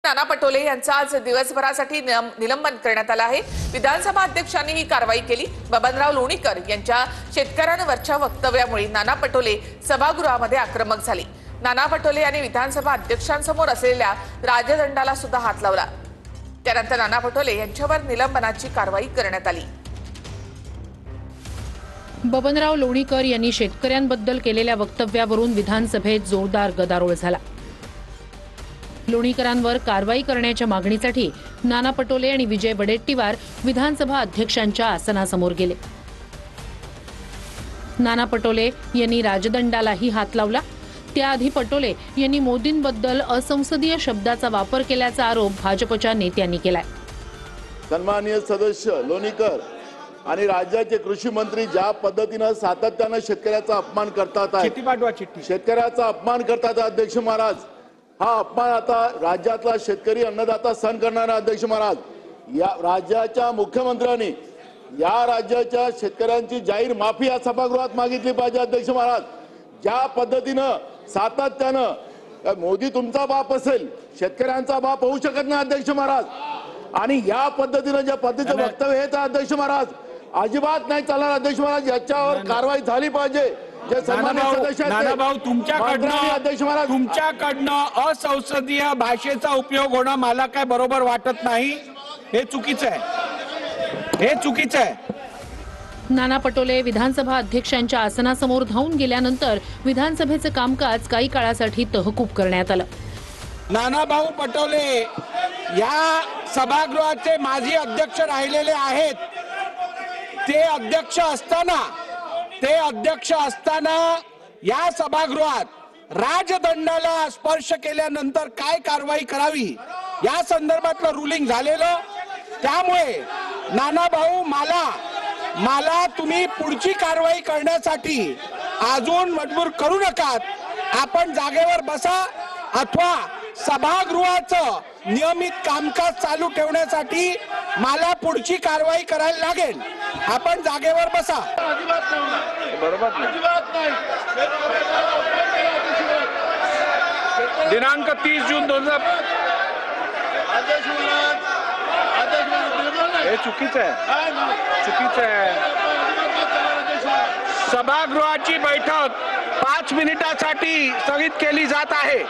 नाना पटोले यांचा आज दिवसभरासाठी निलंबन करण्यात आलं आहे। विधानसभा अध्यक्षांनी ही कारवाई केली। बबनराव लोणीकर यांच्या शेतकऱ्यांवरच्या वक्तव्यामुळे नाना पटोले सभागृहामध्ये आक्रमक झाले। नाना पटोले यांनी विधानसभा अध्यक्षांसमोर असलेल्या राजदंडाला सुद्धा हात लावला। त्यानंतर नाना पटोले यांच्यावर निलंबनाची कारवाई करण्यात आली। बबनराव लोणीकर यांनी शेतकऱ्यांबद्दल केलेल्या वक्तव्यावरून विधानसभेत जोरदार गदारोळ झाला। लोणीकरांवर कारवाई करण्याच्या मागणीसाठी नाना पटोले आणि विजय वडेट्टीवार विधानसभा अध्यक्षांच्या आसनासमोर गेले। नाना पटोले यांनी राजदंडालाही हात लावला। त्याआधी पटोले यांनी मोदींबद्दल असंसदीय शब्दाचा वापर केल्याचा आरोप भाजपच्या नेत्यांनी केलाय। सन्माननीय सदस्य लोणीकर आणि राज्याचे कृषी मंत्री ज्या पद्धतीने सातत्याने शेतकऱ्याचा अपमान करतात, शेतकऱ्याचा अपमान करतात अध्यक्ष महाराज, हा अपमान आता राज्यातला शेतकरी अन्नदाता सहन करणारा अध्यक्ष महाराज, या राज्याच्या मुख्यमंत्र्यांनी या राज्याच्या शेतकऱ्यांची जाहीर माफी या सभागृहात मागितली पाहिजे अध्यक्ष महाराज। ज्या पद्धतीने सातत्याने मोदी तुमचा बाप असेल, शेतकऱ्यांचा बाप होऊ शकत नाही अध्यक्ष महाराज, आणि या पद्धतीने ज्या पद्धतीचं वक्तव्य हे अध्यक्ष महाराज अजिबात नाही चालणार अध्यक्ष महाराज। याच्यावर कारवाई झाली पाहिजे। नाना भाऊ, तुमच्याकडनं असंसदीय भाषेचा उपयोग होणं मला काय बरोबर वाटत नाही। हे चुकीचं आहे। नाना पटोले विधानसभा अध्यक्षांच्या आसनासमोर धावून गेल्यानंतर विधानसभेचं कामकाज काही काळासाठी तहकूब करण्यात आलं। नाना भाऊ पटोले या सभागृहाचे माजी अध्यक्ष राहिलेले आहेत। ते अध्यक्ष असताना या सभागृहात राजदंडाला स्पर्श केल्यानंतर काय कारवाई करावी या संदर्भातलं रुलिंग झालेलं। त्यामुळे नाना भाऊ मला तुम्ही पुढची कारवाई करण्यासाठी अजून मजबूर करू नका। आपण जागेवर बसा अथवा सभागृहाचं नियमित कामकाज चालू ठेवण्यासाठी मला पुढची कारवाई करायला लागेल। आपण जागेवर बसा। दिनांक 30 जून 2000 हे चुकीचं आहे। सभागृहाची बैठक 5 मिनिटांसाठी स्थगित केली जात आहे।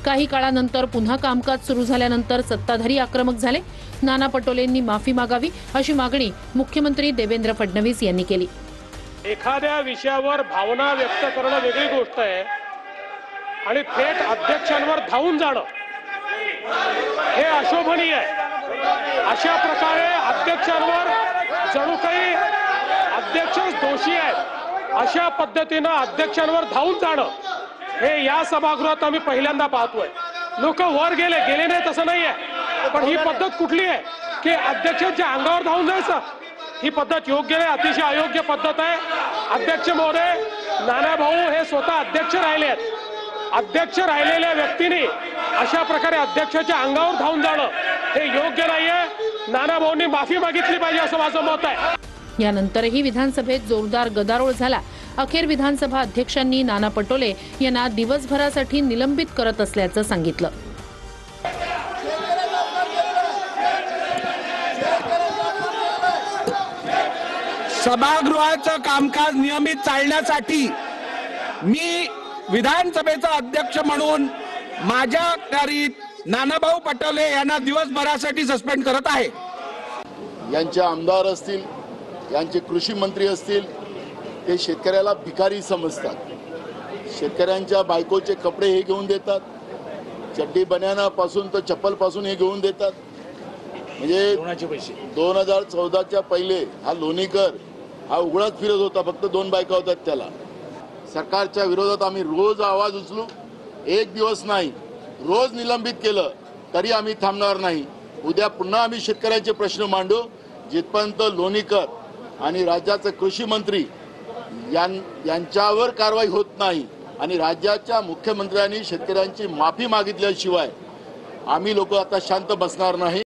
काही काळानंतर पुन्हा कामकाज सुरू झाल्यानंतर सत्ताधारी आक्रमक झाले। नाना पटोलेंनी माफी मागावी अशी मागणी मुख्यमंत्री देवेंद्र फडणवीस यांनी केली। एखाद्या विषयावर भावना व्यक्त करणं वेगळी गोष्ट आहे आणि थेट अध्यक्षांवर धावून जाणं हे अशोभनीय आहे। अशा प्रकारे अध्यक्षांवर जणू काही अध्यक्षच दोषी आहेत अशा पद्धतीनं अध्यक्षांवर धावून जाणं हे या सभागृहात आम्ही पहिल्यांदा पाहतोय। लोक वर गेले नाही तसं नाहीये, पण ही पद्धत कुठली आहे की अध्यक्षांच्या अंगावर धावून जायचं? ही पद्धत योग्य नाही, अतिशय अयोग्य पद्धत आहे। अध्यक्ष महोदय, नाना भाऊ हे स्वतः अध्यक्ष राहिले आहेत। अध्यक्ष राहिलेल्या व्यक्तीने अशा प्रकारे अध्यक्षाच्या अंगावर धावून जाणं हे योग्य नाहीये। नाना भाऊंनी माफी मागितली पाहिजे असं माझं मत आहे। यानंतरही विधानसभेत जोरदार गदारोळ झाला। अखेर विधानसभा अध्यक्षांनी नाना पटोले यांना दिवसभरासाठी निलंबित करत असल्याचं सांगितलं। सभागृहाचं कामकाज नियमित चालण्यासाठी मी विधानसभेचा अध्यक्ष म्हणून माझ्या अखत्यारीत नानाभाऊ पटोले यांना दिवसभरासाठी सस्पेंड करत आहे। यांचे आमदार असतील, यांचे कृषी मंत्री असतील, ते शेतकऱ्याला भिकारी समजतात। शेतकऱ्यांच्या बायकोचे कपडे हे घेऊन देतात, चड्डी बन्यानापासून तर चप्पल पासून हे घेऊन देतात। म्हणजे 2014च्या पहिले हा लोणीकर हा उघडच फिरत होता, फक्त 2 बायका होतात त्याला। सरकारच्या विरोधात आम्ही रोज आवाज उचलू, एक दिवस नाही रोज निलंबित केलं तरी आम्ही थांबणार नाही। उद्या पुन्हा आम्ही शेतकऱ्यांचे प्रश्न मांडू जिथपर्यंत लोणीकर आणि राज्याचे कृषी मंत्री यांच्यावर कारवाई होत नाही आणि राज्याच्या मुख्यमंत्र्यांनी शेतकऱ्यांची माफी मागितल्याशिवाय आम्ही लोक आता शांत बसणार नाही।